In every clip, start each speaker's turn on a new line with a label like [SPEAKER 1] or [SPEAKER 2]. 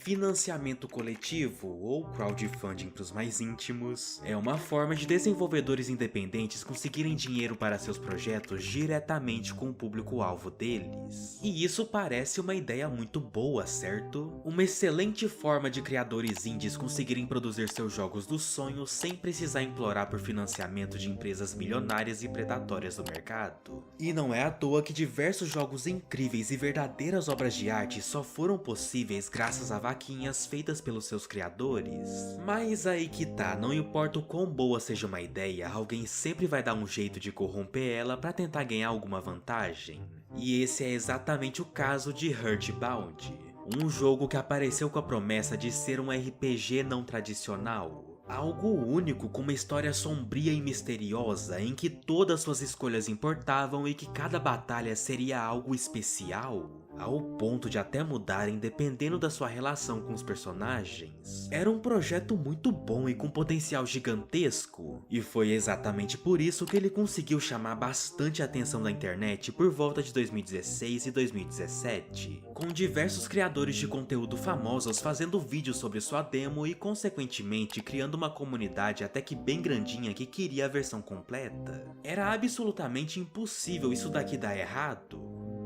[SPEAKER 1] Financiamento coletivo, ou crowdfunding para os mais íntimos, é uma forma de desenvolvedores independentes conseguirem dinheiro para seus projetos diretamente com o público-alvo deles. E isso parece uma ideia muito boa, certo? Uma excelente forma de criadores indies conseguirem produzir seus jogos dos sonhos sem precisar implorar por financiamento de empresas milionárias e predatórias do mercado. E não é à toa que diversos jogos incríveis e verdadeiras obras de arte só foram possíveis graças a vaquinhas feitas pelos seus criadores. Mas aí que tá, não importa o quão boa seja uma ideia, alguém sempre vai dar um jeito de corromper ela pra tentar ganhar alguma vantagem. E esse é exatamente o caso de Earthbound, um jogo que apareceu com a promessa de ser um RPG não tradicional. Algo único com uma história sombria e misteriosa em que todas suas escolhas importavam e que cada batalha seria algo especial, ao ponto de até mudarem dependendo da sua relação com os personagens. Era um projeto muito bom e com potencial gigantesco, e foi exatamente por isso que ele conseguiu chamar bastante a atenção da internet por volta de 2016 e 2017, com diversos criadores de conteúdo famosos fazendo vídeos sobre sua demo e consequentemente criando uma comunidade até que bem grandinha que queria a versão completa. Era absolutamente impossível isso daqui dar errado.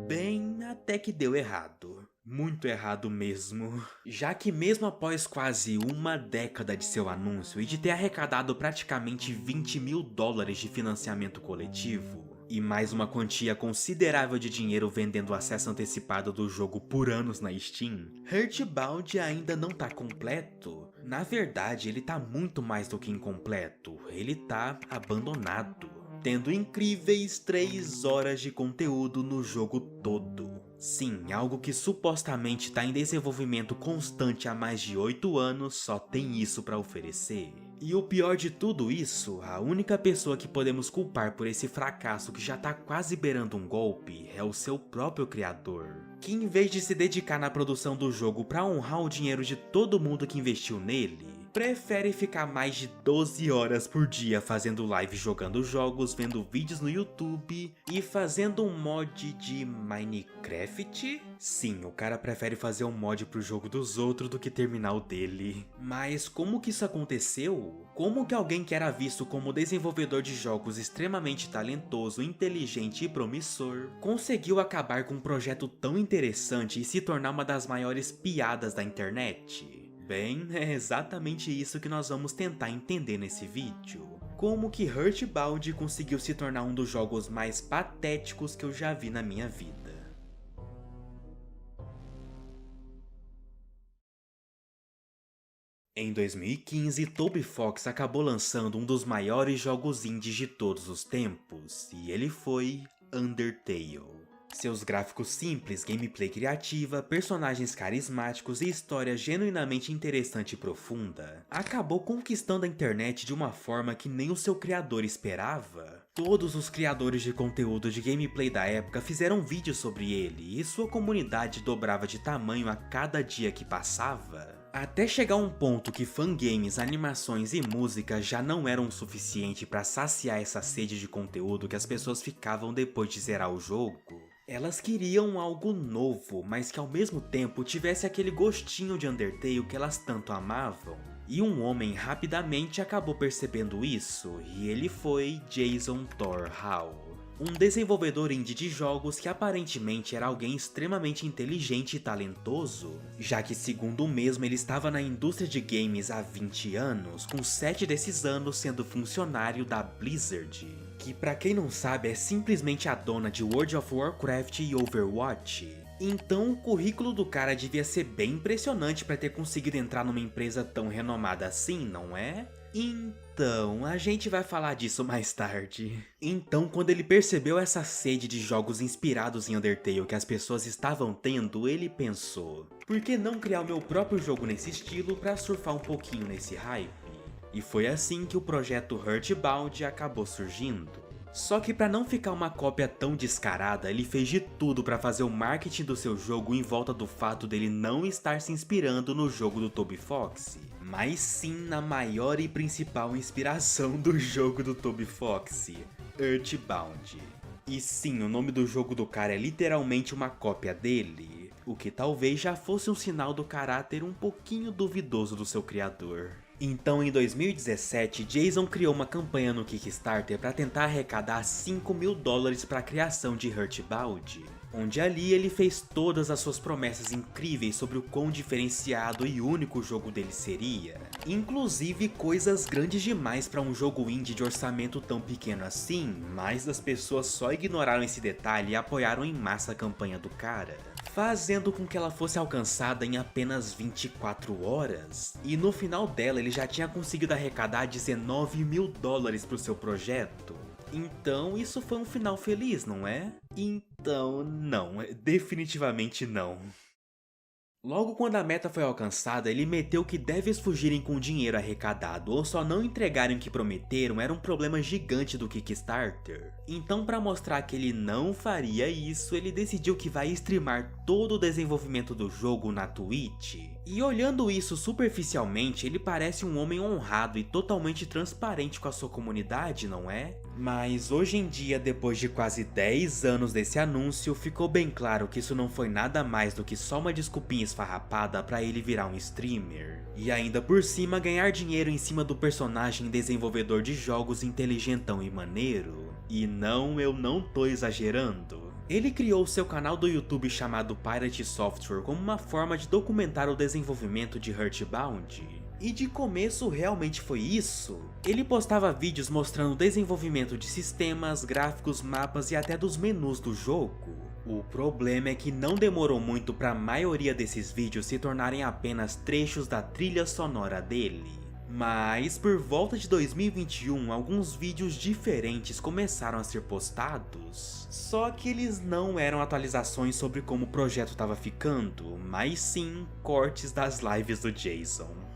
[SPEAKER 1] Bem, até que deu errado. Muito errado mesmo. Já que mesmo após quase uma década de seu anúncio e de ter arrecadado praticamente 20 mil dólares de financiamento coletivo, e mais uma quantia considerável de dinheiro vendendo o acesso antecipado do jogo por anos na Steam, Earthbound ainda não tá completo. Na verdade, ele tá muito mais do que incompleto, ele tá abandonado, tendo incríveis 3 horas de conteúdo no jogo todo. Sim, algo que supostamente está em desenvolvimento constante há mais de 8 anos só tem isso para oferecer. E o pior de tudo isso, a única pessoa que podemos culpar por esse fracasso que já tá quase beirando um golpe é o seu próprio criador, que em vez de se dedicar na produção do jogo para honrar o dinheiro de todo mundo que investiu nele, prefere ficar mais de 12 horas por dia fazendo live jogando jogos, vendo vídeos no YouTube e fazendo um mod de Minecraft? Sim, o cara prefere fazer um mod pro jogo dos outros do que terminar o dele. Mas como que isso aconteceu? Como que alguém que era visto como desenvolvedor de jogos extremamente talentoso, inteligente e promissor, conseguiu acabar com um projeto tão interessante e se tornar uma das maiores piadas da internet? Bem, é exatamente isso que nós vamos tentar entender nesse vídeo. Como que Earthbound conseguiu se tornar um dos jogos mais patéticos que eu já vi na minha vida. Em 2015, Toby Fox acabou lançando um dos maiores jogos indies de todos os tempos, e ele foi Undertale. Seus gráficos simples, gameplay criativa, personagens carismáticos e história genuinamente interessante e profunda, acabou conquistando a internet de uma forma que nem o seu criador esperava. Todos os criadores de conteúdo de gameplay da época fizeram vídeos sobre ele, e sua comunidade dobrava de tamanho a cada dia que passava. Até chegar a um ponto que fangames, animações e música já não eram o suficiente para saciar essa sede de conteúdo que as pessoas ficavam depois de zerar o jogo. Elas queriam algo novo, mas que ao mesmo tempo tivesse aquele gostinho de Undertale que elas tanto amavam. E um homem rapidamente acabou percebendo isso, e ele foi Jason Thor Hall, um desenvolvedor indie de jogos que aparentemente era alguém extremamente inteligente e talentoso, já que segundo o mesmo ele estava na indústria de games há 20 anos, com 7 desses anos sendo funcionário da Blizzard, que pra quem não sabe é simplesmente a dona de World of Warcraft e Overwatch. Então o currículo do cara devia ser bem impressionante pra ter conseguido entrar numa empresa tão renomada assim, não é? Então, a gente vai falar disso mais tarde. Então, quando ele percebeu essa sede de jogos inspirados em Undertale que as pessoas estavam tendo, ele pensou: por que não criar o meu próprio jogo nesse estilo pra surfar um pouquinho nesse hype? E foi assim que o projeto Earthbound acabou surgindo. Só que para não ficar uma cópia tão descarada, ele fez de tudo para fazer o marketing do seu jogo em volta do fato dele não estar se inspirando no jogo do Toby Fox, mas sim na maior e principal inspiração do jogo do Toby Fox, Earthbound. E sim, o nome do jogo do cara é literalmente uma cópia dele. o que talvez já fosse um sinal do caráter um pouquinho duvidoso do seu criador. Então, em 2017, Jason criou uma campanha no Kickstarter para tentar arrecadar $5.000 para a criação de Earthbound, onde ali ele fez todas as suas promessas incríveis sobre o quão diferenciado e único o jogo dele seria, inclusive coisas grandes demais para um jogo indie de orçamento tão pequeno assim, mas as pessoas só ignoraram esse detalhe e apoiaram em massa a campanha do cara, fazendo com que ela fosse alcançada em apenas 24 horas, e no final dela ele já tinha conseguido arrecadar $19.000 para o seu projeto. Então isso foi um final feliz, não é? Então não, definitivamente não. Logo quando a meta foi alcançada, ele meteu que devs fugirem com o dinheiro arrecadado ou só não entregarem o que prometeram era um problema gigante do Kickstarter. Então, para mostrar que ele não faria isso, ele decidiu que vai streamar todo o desenvolvimento do jogo na Twitch. E olhando isso superficialmente, ele parece um homem honrado e totalmente transparente com a sua comunidade, não é? Mas hoje em dia, depois de quase 10 anos desse anúncio, ficou bem claro que isso não foi nada mais do que só uma desculpinha esfarrapada pra ele virar um streamer. E ainda por cima ganhar dinheiro em cima do personagem desenvolvedor de jogos inteligentão e maneiro. E não, eu não tô exagerando. Ele criou seu canal do YouTube chamado Pirate Software como uma forma de documentar o desenvolvimento de Earthbound. E de começo realmente foi isso. Ele postava vídeos mostrando o desenvolvimento de sistemas, gráficos, mapas e até dos menus do jogo. O problema é que não demorou muito para a maioria desses vídeos se tornarem apenas trechos da trilha sonora dele. Mas, por volta de 2021, alguns vídeos diferentes começaram a ser postados. Só que eles não eram atualizações sobre como o projeto estava ficando, mas sim cortes das lives do Jason.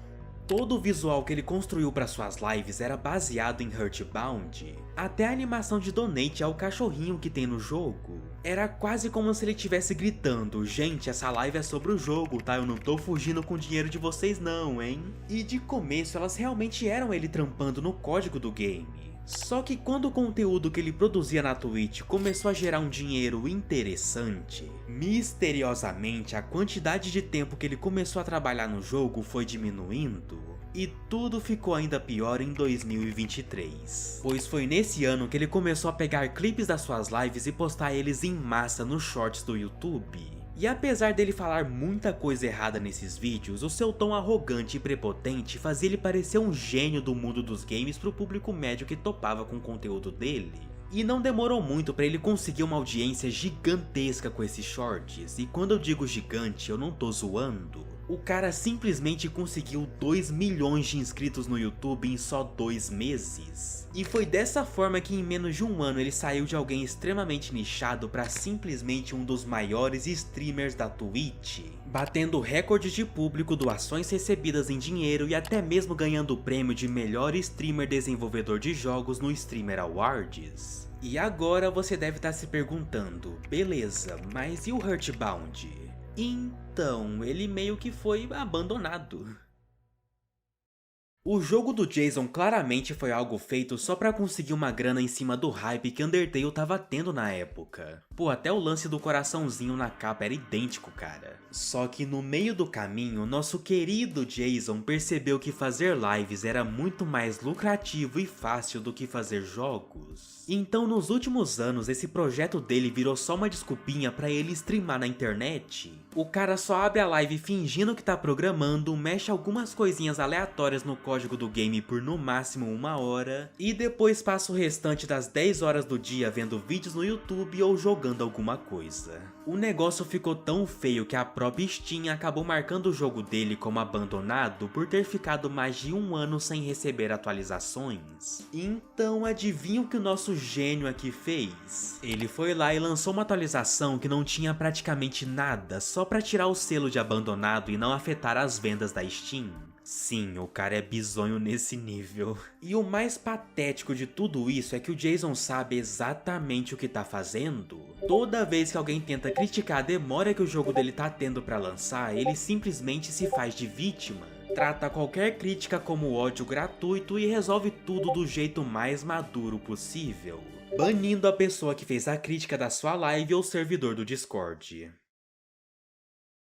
[SPEAKER 1] Todo o visual que ele construiu para suas lives era baseado em Earthbound. Até a animação de Donate ao cachorrinho que tem no jogo. Era quase como se ele estivesse gritando: gente, essa live é sobre o jogo, tá? Eu não tô fugindo com o dinheiro de vocês não, hein? E de começo elas realmente eram ele trampando no código do game. Só que quando o conteúdo que ele produzia na Twitch começou a gerar um dinheiro interessante, misteriosamente a quantidade de tempo que ele começou a trabalhar no jogo foi diminuindo, e tudo ficou ainda pior em 2023. Pois foi nesse ano que ele começou a pegar clipes das suas lives e postar eles em massa nos shorts do YouTube. E apesar dele falar muita coisa errada nesses vídeos, o seu tom arrogante e prepotente fazia ele parecer um gênio do mundo dos games pro público médio que topava com o conteúdo dele. E não demorou muito para ele conseguir uma audiência gigantesca com esses shorts, e quando eu digo gigante eu não tô zoando. O cara simplesmente conseguiu 2 milhões de inscritos no YouTube em só 2 meses. E foi dessa forma que em menos de um ano ele saiu de alguém extremamente nichado para simplesmente um dos maiores streamers da Twitch, batendo recordes de público, doações recebidas em dinheiro e até mesmo ganhando o prêmio de melhor streamer desenvolvedor de jogos no Streamer Awards. E agora você deve estar se perguntando, beleza, mas e o Earthbound? Então, ele meio que foi abandonado. O jogo do Jason claramente foi algo feito só pra conseguir uma grana em cima do hype que Undertale tava tendo na época. Pô, até o lance do coraçãozinho na capa era idêntico, cara. Só que no meio do caminho, nosso querido Jason percebeu que fazer lives era muito mais lucrativo e fácil do que fazer jogos. Então nos últimos anos, esse projeto dele virou só uma desculpinha pra ele streamar na internet. O cara só abre a live fingindo que tá programando, mexe algumas coisinhas aleatórias no código do game por no máximo 1 hora, e depois passa o restante das 10 horas do dia vendo vídeos no YouTube ou jogando alguma coisa. O negócio ficou tão feio que a própria Steam acabou marcando o jogo dele como abandonado por ter ficado mais de 1 ano sem receber atualizações. Então adivinha o que o nosso gênio aqui fez? Ele foi lá e lançou uma atualização que não tinha praticamente nada, só pra tirar o selo de abandonado e não afetar as vendas da Steam. Sim, o cara é bizonho nesse nível. E o mais patético de tudo isso é que o Jason sabe exatamente o que tá fazendo. Toda vez que alguém tenta criticar a demora que o jogo dele tá tendo pra lançar, ele simplesmente se faz de vítima. Trata qualquer crítica como ódio gratuito e resolve tudo do jeito mais maduro possível, banindo a pessoa que fez a crítica da sua live ou servidor do Discord.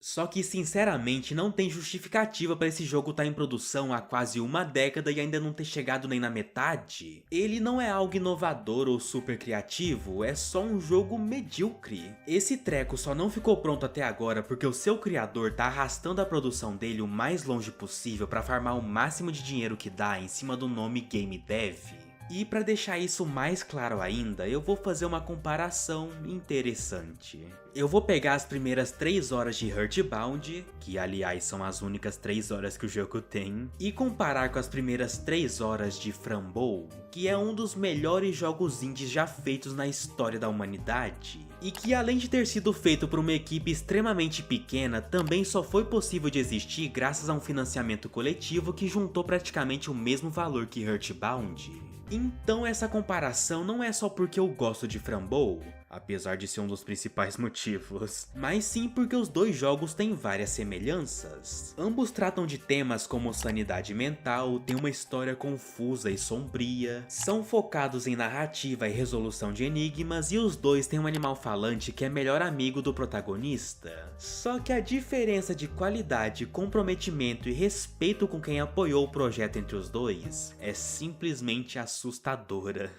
[SPEAKER 1] Só que sinceramente não tem justificativa para esse jogo estar em produção há quase uma década e ainda não ter chegado nem na metade. Ele não é algo inovador ou super criativo, é só um jogo medíocre. Esse treco só não ficou pronto até agora porque o seu criador tá arrastando a produção dele o mais longe possível para farmar o máximo de dinheiro que dá em cima do nome Game Dev. E para deixar isso mais claro ainda, eu vou fazer uma comparação interessante. Eu vou pegar as primeiras 3 horas de Earthbound, que aliás são as únicas 3 horas que o jogo tem, e comparar com as primeiras 3 horas de Frambow, que é um dos melhores jogos indies já feitos na história da humanidade. E que além de ter sido feito por uma equipe extremamente pequena, também só foi possível de existir graças a um financiamento coletivo que juntou praticamente o mesmo valor que Earthbound. Então essa comparação não é só porque eu gosto de Frambow, apesar de ser um dos principais motivos, mas sim porque os dois jogos têm várias semelhanças. Ambos tratam de temas como sanidade mental, têm uma história confusa e sombria, são focados em narrativa e resolução de enigmas e os dois têm um animal falante que é melhor amigo do protagonista. Só que a diferença de qualidade, comprometimento e respeito com quem apoiou o projeto entre os dois é simplesmente assustadora.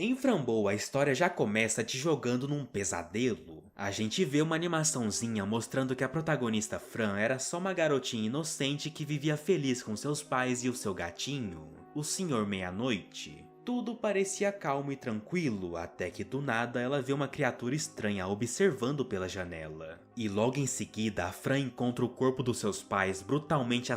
[SPEAKER 1] Em Frambow, a história já começa te jogando num pesadelo. A gente vê uma animaçãozinha mostrando que a protagonista Fran era só uma garotinha inocente que vivia feliz com seus pais e o seu gatinho, o Senhor Meia-Noite. Tudo parecia calmo e tranquilo, até que do nada ela vê uma criatura estranha observando pela janela. E logo em seguida, a Fran encontra o corpo dos seus pais brutalmente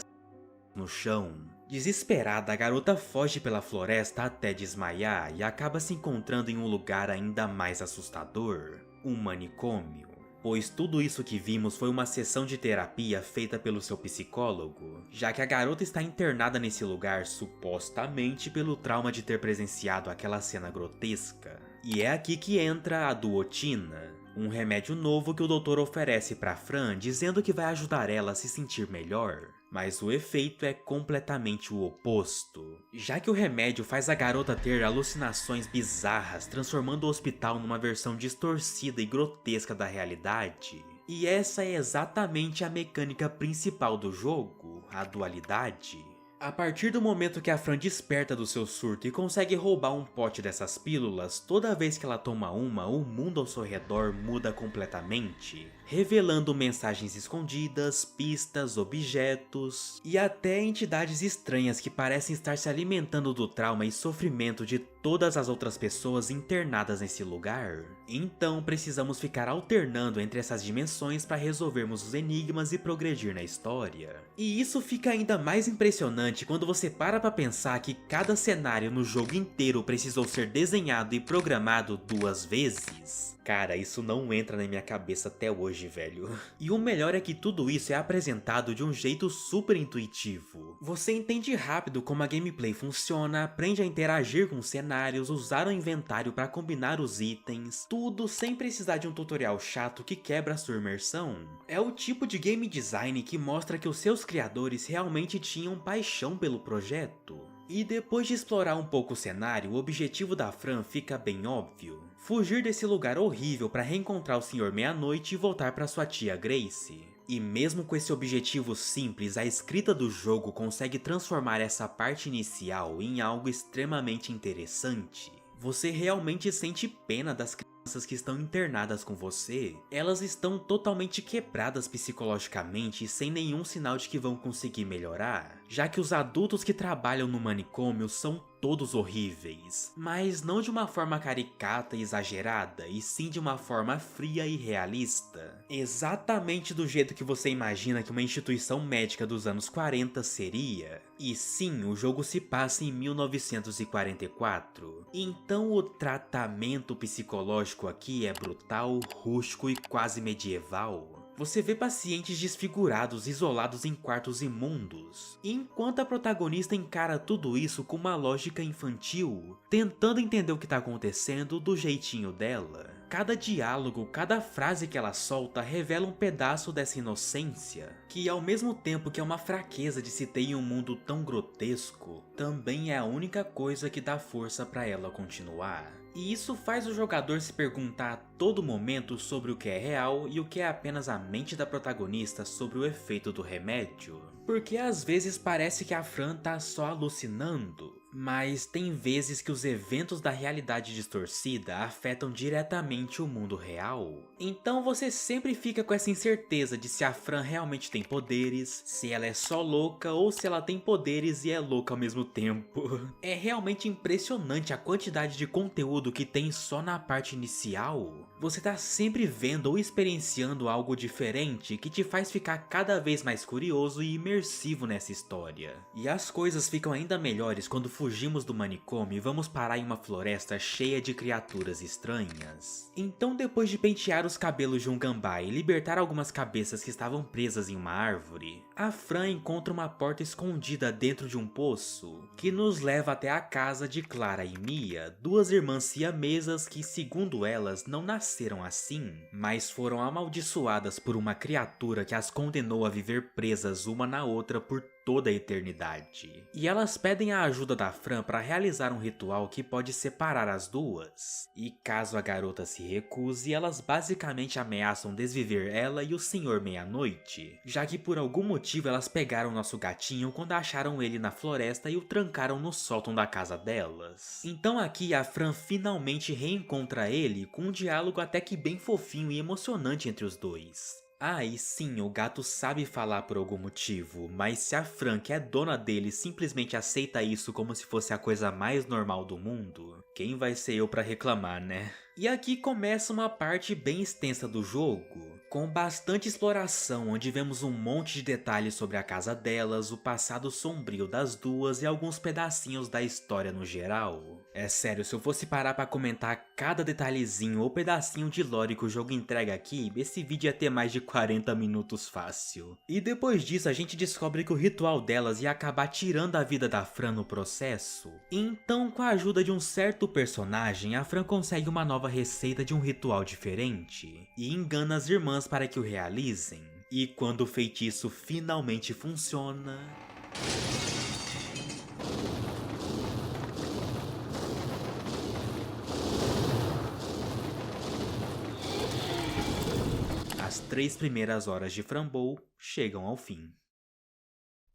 [SPEAKER 1] no chão. Desesperada, a garota foge pela floresta até desmaiar e acaba se encontrando em um lugar ainda mais assustador, um manicômio. Pois tudo isso que vimos foi uma sessão de terapia feita pelo seu psicólogo, já que a garota está internada nesse lugar supostamente pelo trauma de ter presenciado aquela cena grotesca. E é aqui que entra a duotina, um remédio novo que o doutor oferece para Fran dizendo que vai ajudar ela a se sentir melhor. Mas o efeito é completamente o oposto, já que o remédio faz a garota ter alucinações bizarras, transformando o hospital numa versão distorcida e grotesca da realidade. E essa é exatamente a mecânica principal do jogo, a dualidade. A partir do momento que a Fran desperta do seu surto e consegue roubar um pote dessas pílulas, toda vez que ela toma uma, o mundo ao seu redor muda completamente, revelando mensagens escondidas, pistas, objetos e até entidades estranhas que parecem estar se alimentando do trauma e sofrimento de todas as outras pessoas internadas nesse lugar. Então precisamos ficar alternando entre essas dimensões para resolvermos os enigmas e progredir na história. E isso fica ainda mais impressionante quando você para pra pensar que cada cenário no jogo inteiro precisou ser desenhado e programado 2 vezes. Cara, isso não entra na minha cabeça até hoje, velho. E o melhor é que tudo isso é apresentado de um jeito super intuitivo. Você entende rápido como a gameplay funciona, aprende a interagir com os cenários, usar o inventário para combinar os itens, tudo sem precisar de um tutorial chato que quebra a sua imersão. É o tipo de game design que mostra que os seus criadores realmente tinham paixão pelo projeto. E depois de explorar um pouco o cenário, o objetivo da Fran fica bem óbvio. Fugir desse lugar horrível para reencontrar o Senhor Meia-Noite e voltar para sua tia Grace. E mesmo com esse objetivo simples, a escrita do jogo consegue transformar essa parte inicial em algo extremamente interessante. Você realmente sente pena das crianças que estão internadas com você. Elas estão totalmente quebradas psicologicamente e sem nenhum sinal de que vão conseguir melhorar, já que os adultos que trabalham no manicômio são todos horríveis, mas não de uma forma caricata e exagerada, e sim de uma forma fria e realista. Exatamente do jeito que você imagina que uma instituição médica dos anos 40 seria. E sim, o jogo se passa em 1944. Então o tratamento psicológico aqui é brutal, rústico e quase medieval. Você vê pacientes desfigurados, isolados em quartos imundos, enquanto a protagonista encara tudo isso com uma lógica infantil, tentando entender o que está acontecendo do jeitinho dela. Cada diálogo, cada frase que ela solta revela um pedaço dessa inocência, que ao mesmo tempo que é uma fraqueza de se ter em um mundo tão grotesco, também é a única coisa que dá força para ela continuar. E isso faz o jogador se perguntar a todo momento sobre o que é real e o que é apenas a mente da protagonista sobre o efeito do remédio. Porque às vezes parece que a Fran tá só alucinando, mas tem vezes que os eventos da realidade distorcida afetam diretamente o mundo real. Então você sempre fica com essa incerteza de se a Fran realmente tem poderes, se ela é só louca ou se ela tem poderes e é louca ao mesmo tempo. É realmente impressionante a quantidade de conteúdo que tem só na parte inicial. Você tá sempre vendo ou experienciando algo diferente que te faz ficar cada vez mais curioso e imersivo nessa história. E as coisas ficam ainda melhores quando fugimos do manicômio e vamos parar em uma floresta cheia de criaturas estranhas. Então, depois de pentear os cabelos de um gambá e libertar algumas cabeças que estavam presas em uma árvore, a Fran encontra uma porta escondida dentro de um poço, que nos leva até a casa de Clara e Mia, duas irmãs siamesas que, segundo elas, não nasceram assim, mas foram amaldiçoadas por uma criatura que as condenou a viver presas uma na outra por toda a eternidade. E elas pedem a ajuda da Fran para realizar um ritual que pode separar as duas. E caso a garota se recuse, elas basicamente ameaçam desviver ela e o Senhor Meia-Noite, já que por algum motivo elas pegaram nosso gatinho quando acharam ele na floresta e o trancaram no sótão da casa delas. Então aqui a Fran finalmente reencontra ele com um diálogo até que bem fofinho e emocionante entre os dois. Ah, e sim, o gato sabe falar por algum motivo, mas se a Fran, que é dona dele, simplesmente aceita isso como se fosse a coisa mais normal do mundo, quem vai ser eu pra reclamar, né? E aqui começa uma parte bem extensa do jogo, com bastante exploração, onde vemos um monte de detalhes sobre a casa delas, o passado sombrio das duas e alguns pedacinhos da história no geral. É sério, se eu fosse parar pra comentar cada detalhezinho ou pedacinho de lore que o jogo entrega aqui, esse vídeo ia ter mais de 40 minutos fácil. E depois disso a gente descobre que o ritual delas ia acabar tirando a vida da Fran no processo. Então, com a ajuda de um certo personagem, a Fran consegue uma nova receita de um ritual diferente e engana as irmãs para que o realizem. E quando o feitiço finalmente funciona... as 3 primeiras horas de Frambow chegam ao fim.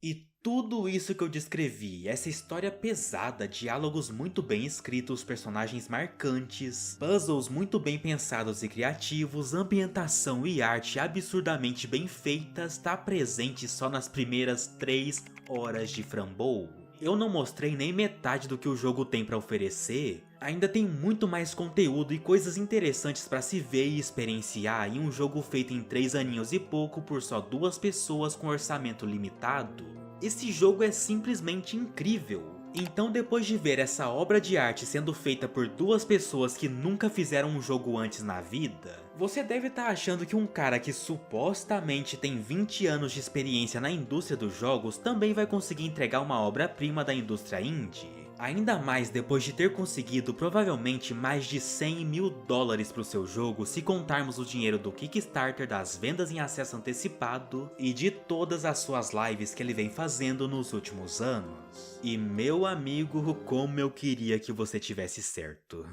[SPEAKER 1] E tudo isso que eu descrevi, essa história pesada, diálogos muito bem escritos, personagens marcantes, puzzles muito bem pensados e criativos, ambientação e arte absurdamente bem feitas, tá presente só nas primeiras 3 horas de Frambow. Eu não mostrei nem metade do que o jogo tem pra oferecer. Ainda tem muito mais conteúdo e coisas interessantes pra se ver e experienciar em um jogo feito em 3 aninhos e pouco por só 2 pessoas com orçamento limitado. Esse jogo é simplesmente incrível. Então, depois de ver essa obra de arte sendo feita por 2 pessoas que nunca fizeram um jogo antes na vida, você deve estar achando que um cara que supostamente tem 20 anos de experiência na indústria dos jogos também vai conseguir entregar uma obra-prima da indústria indie. Ainda mais depois de ter conseguido provavelmente mais de 100 mil dólares para o seu jogo, se contarmos o dinheiro do Kickstarter, das vendas em acesso antecipado e de todas as suas lives que ele vem fazendo nos últimos anos. E meu amigo, como eu queria que você tivesse certo.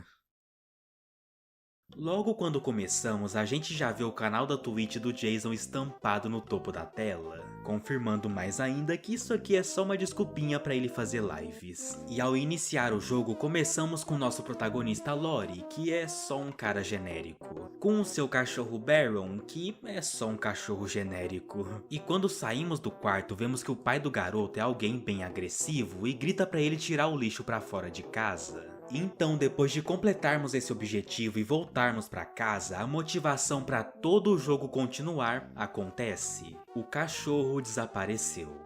[SPEAKER 1] Logo quando começamos, a gente já vê o canal da Twitch do Jason estampado no topo da tela, confirmando mais ainda que isso aqui é só uma desculpinha pra ele fazer lives. E ao iniciar o jogo, começamos com nosso protagonista Lori, que é só um cara genérico, com o seu cachorro Baron, que é só um cachorro genérico. E quando saímos do quarto, vemos que o pai do garoto é alguém bem agressivo e grita pra ele tirar o lixo pra fora de casa. Então, depois de completarmos esse objetivo e voltarmos para casa, a motivação para todo o jogo continuar acontece. O cachorro desapareceu.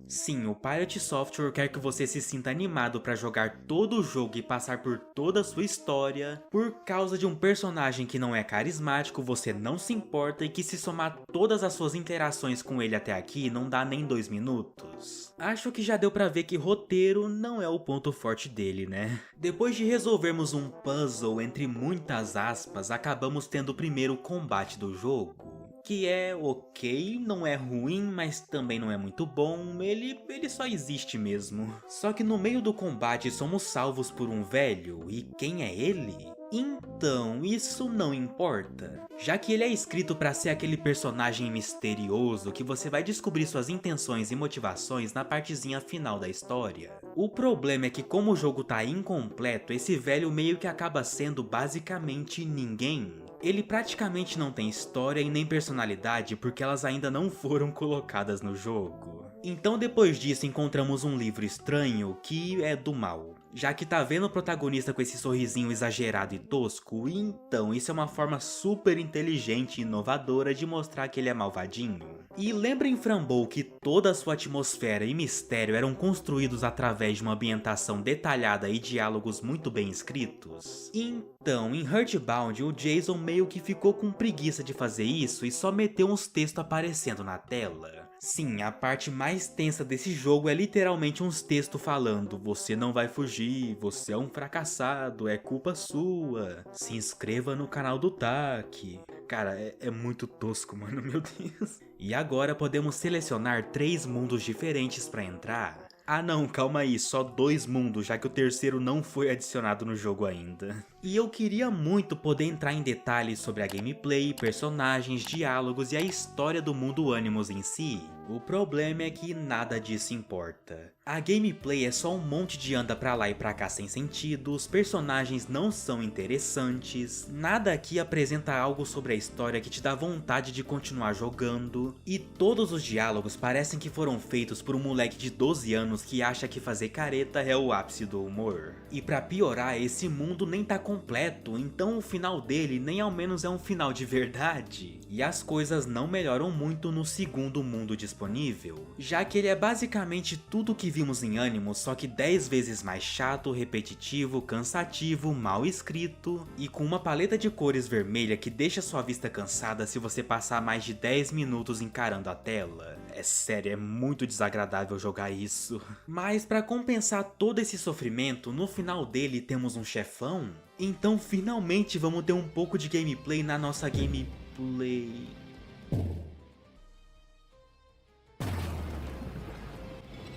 [SPEAKER 1] Sim, o Pirate Software quer que você se sinta animado para jogar todo o jogo e passar por toda a sua história. Por causa de um personagem que não é carismático, você não se importa e que, se somar todas as suas interações com ele até aqui, não dá nem 2 minutos. Acho que já deu pra ver que roteiro não é o ponto forte dele, né? Depois de resolvermos um puzzle entre muitas aspas, acabamos tendo o primeiro combate do jogo. que é ok, não é ruim, mas também não é muito bom, ele só existe mesmo. Só que no meio do combate somos salvos por um velho, e quem é ele? Então, isso não importa, já que ele é escrito pra ser aquele personagem misterioso que você vai descobrir suas intenções e motivações na partezinha final da história. O problema é que como o jogo tá incompleto, esse velho meio que acaba sendo basicamente ninguém. Ele praticamente não tem história e nem personalidade porque elas ainda não foram colocadas no jogo. Então depois disso encontramos um livro estranho que é do mal. Já que tá vendo o protagonista com esse sorrisinho exagerado e tosco, então isso é uma forma super inteligente e inovadora de mostrar que ele é malvadinho. E lembra em Frambow que toda a sua atmosfera e mistério eram construídos através de uma ambientação detalhada e diálogos muito bem escritos? Então, em Earthbound, o Jason meio que ficou com preguiça de fazer isso e só meteu uns textos aparecendo na tela. Sim, a parte mais tensa desse jogo é literalmente uns textos falando: você não vai fugir, você é um fracassado, é culpa sua, se inscreva no canal do Tak. Cara, é muito tosco, mano, meu Deus. E agora podemos selecionar 3 mundos diferentes pra entrar. Ah não, calma aí, só 2 mundos, já que o terceiro não foi adicionado no jogo ainda. E eu queria muito poder entrar em detalhes sobre a gameplay, personagens, diálogos e a história do mundo Animus em si. O problema é que nada disso importa. A gameplay é só um monte de anda pra lá e pra cá sem sentido, os personagens não são interessantes, nada aqui apresenta algo sobre a história que te dá vontade de continuar jogando, e todos os diálogos parecem que foram feitos por um moleque de 12 anos que acha que fazer careta é o ápice do humor. E pra piorar, esse mundo nem tá completo, então o final dele nem ao menos é um final de verdade. E as coisas não melhoram muito no segundo mundo disponível, já que ele é basicamente tudo que vimos em Animus, só que 10 vezes mais chato, repetitivo, cansativo, mal escrito, e com uma paleta de cores vermelha que deixa sua vista cansada se você passar mais de 10 minutos encarando a tela. É sério, é muito desagradável jogar isso. Mas pra compensar todo esse sofrimento, no final dele temos um chefão? Então finalmente vamos ter um pouco de gameplay na nossa gameplay.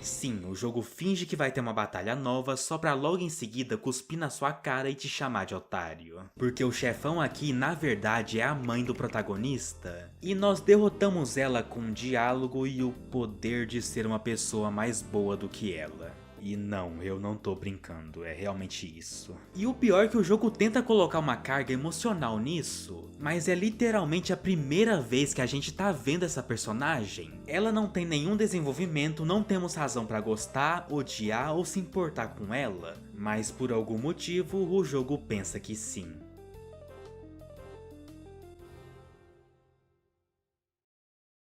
[SPEAKER 1] Sim, o jogo finge que vai ter uma batalha nova só pra logo em seguida cuspir na sua cara e te chamar de otário. Porque o chefão aqui na verdade é a mãe do protagonista. E nós derrotamos ela com um diálogo e o poder de ser uma pessoa mais boa do que ela. E não, eu não tô brincando, é realmente isso. E o pior é que o jogo tenta colocar uma carga emocional nisso, mas é literalmente a primeira vez que a gente tá vendo essa personagem. Ela não tem nenhum desenvolvimento, não temos razão pra gostar, odiar ou se importar com ela, mas por algum motivo o jogo pensa que sim.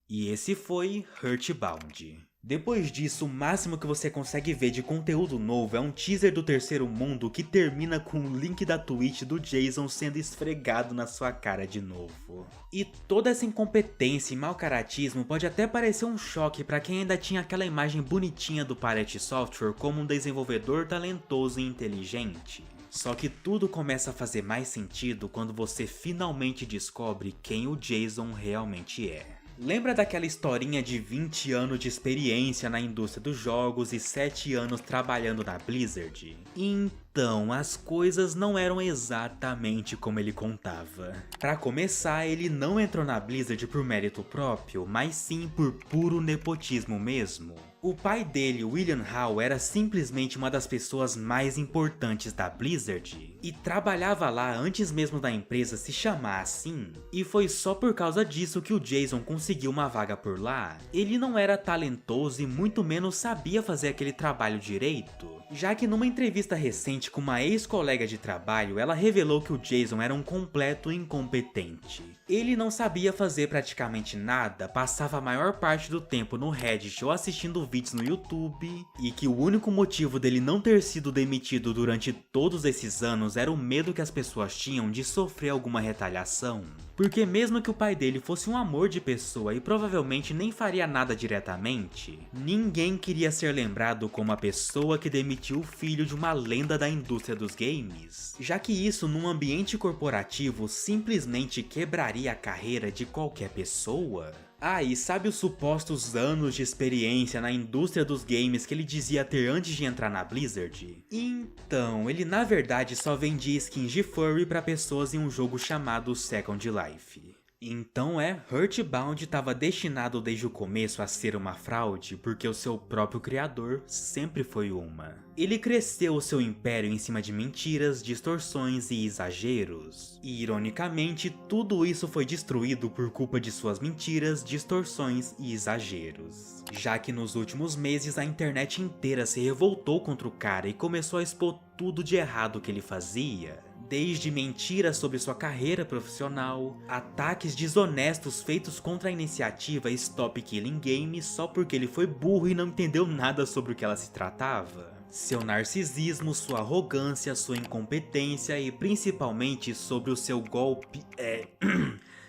[SPEAKER 1] E esse foi Earthbound. Depois disso, o máximo que você consegue ver de conteúdo novo é um teaser do terceiro mundo que termina com o link da Twitch do Jason sendo esfregado na sua cara de novo. E toda essa incompetência e mau caratismo pode até parecer um choque pra quem ainda tinha aquela imagem bonitinha do Pirate Software como um desenvolvedor talentoso e inteligente. Só que tudo começa a fazer mais sentido quando você finalmente descobre quem o Jason realmente é. Lembra daquela historinha de 20 anos de experiência na indústria dos jogos e 7 anos trabalhando na Blizzard? Então, as coisas não eram exatamente como ele contava. Pra começar, ele não entrou na Blizzard por mérito próprio, mas sim por puro nepotismo mesmo. O pai dele, William Hall, era simplesmente uma das pessoas mais importantes da Blizzard e trabalhava lá antes mesmo da empresa se chamar assim, e foi só por causa disso que o Jason conseguiu uma vaga por lá. Ele não era talentoso e muito menos sabia fazer aquele trabalho direito, já que numa entrevista recente com uma ex-colega de trabalho, ela revelou que o Jason era um completo incompetente. Ele não sabia fazer praticamente nada, passava a maior parte do tempo no Reddit ou assistindo vídeos no YouTube, e que o único motivo dele não ter sido demitido durante todos esses anos era o medo que as pessoas tinham de sofrer alguma retaliação. Porque mesmo que o pai dele fosse um amor de pessoa e provavelmente nem faria nada diretamente, ninguém queria ser lembrado como a pessoa que demitiu o filho de uma lenda da indústria dos games, já que isso num ambiente corporativo simplesmente quebraria acabaria a carreira de qualquer pessoa. Ah, e sabe os supostos anos de experiência na indústria dos games que ele dizia ter antes de entrar na Blizzard? Então, ele na verdade só vendia skins de furry para pessoas em um jogo chamado Second Life. Então Earthbound estava destinado desde o começo a ser uma fraude porque o seu próprio criador sempre foi uma. Ele cresceu o seu império em cima de mentiras, distorções e exageros. E ironicamente, tudo isso foi destruído por culpa de suas mentiras, distorções e exageros. Já que nos últimos meses a internet inteira se revoltou contra o cara e começou a expor tudo de errado que ele fazia. Desde mentiras sobre sua carreira profissional, ataques desonestos feitos contra a iniciativa Stop Killing Games só porque ele foi burro e não entendeu nada sobre o que ela se tratava. Seu narcisismo, sua arrogância, sua incompetência e principalmente sobre o seu golpe...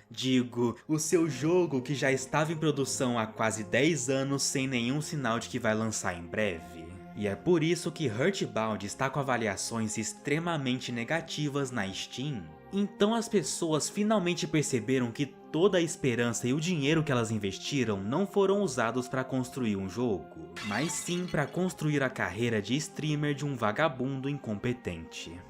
[SPEAKER 1] Digo, o seu jogo que já estava em produção há quase 10 anos sem nenhum sinal de que vai lançar em breve. E é por isso que Earthbound está com avaliações extremamente negativas na Steam. Então as pessoas finalmente perceberam que toda a esperança e o dinheiro que elas investiram não foram usados para construir um jogo, mas sim para construir a carreira de streamer de um vagabundo incompetente.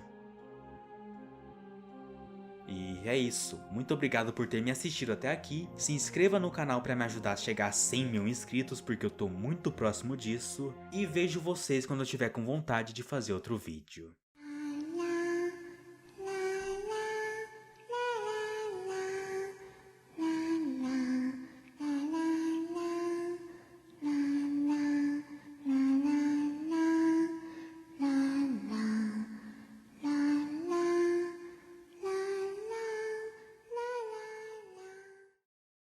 [SPEAKER 1] E é isso, muito obrigado por ter me assistido até aqui, se inscreva no canal para me ajudar a chegar a 100 mil inscritos porque eu tô muito próximo disso, e vejo vocês quando eu tiver com vontade de fazer outro vídeo.